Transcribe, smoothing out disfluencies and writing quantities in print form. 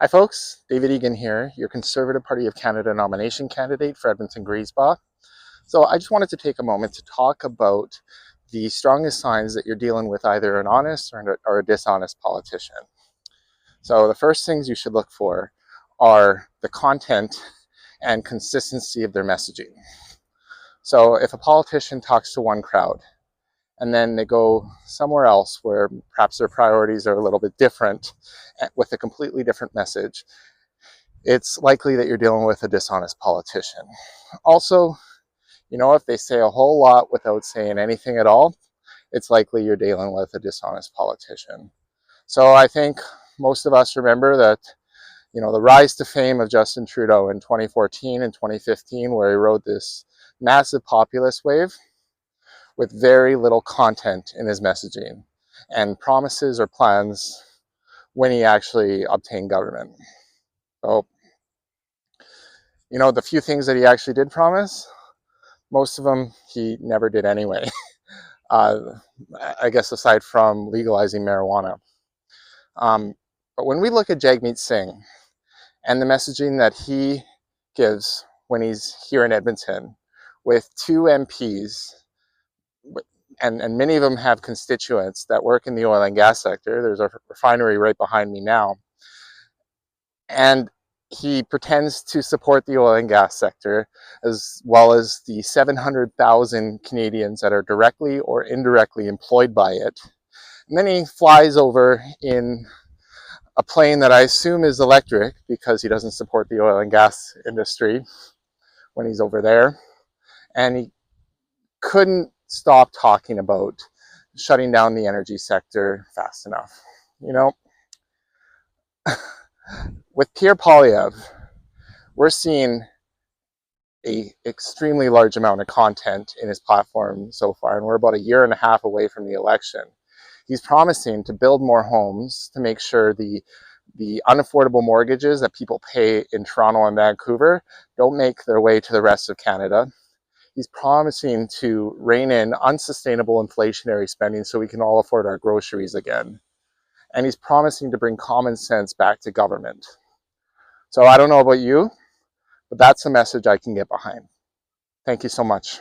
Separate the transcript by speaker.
Speaker 1: Hi folks, David Egan here, your Conservative Party of Canada nomination candidate for Edmonton Griesbach. So I just wanted to take a moment to talk about the strongest signs that you're dealing with either an honest or a dishonest politician. So the first things you should look for are the content and consistency of their messaging. So if a politician talks to one crowd and then they go somewhere else where perhaps their priorities are a little bit different with a completely different message, it's likely that you're dealing with a dishonest politician. Also, if they say a whole lot without saying anything at all, it's likely you're dealing with a dishonest politician. So I think most of us remember that, the rise to fame of Justin Trudeau in 2014 and 2015, where he rode this massive populist wave with very little content in his messaging and promises or plans when he actually obtained government. So, the few things that he actually did promise, most of them he never did anyway. I guess aside from legalizing marijuana. But when we look at Jagmeet Singh and the messaging that he gives when he's here in Edmonton with two MPs, and many of them have constituents that work in the oil and gas sector. There's a refinery right behind me now. And he pretends to support the oil and gas sector, as well as the 700,000 Canadians that are directly or indirectly employed by it. And then he flies over in a plane that I assume is electric because he doesn't support the oil and gas industry when he's over there. And he couldn't stop talking about shutting down the energy sector fast enough. With Pierre Poilievre, we're seeing a extremely large amount of content in his platform so far, and we're about a year and a half away from the election. He's promising to build more homes to make sure the unaffordable mortgages that people pay in Toronto and Vancouver don't make their way to the rest of Canada. He's promising to rein in unsustainable inflationary spending so we can all afford our groceries again. And he's promising to bring common sense back to government. So I don't know about you, but that's a message I can get behind. Thank you so much.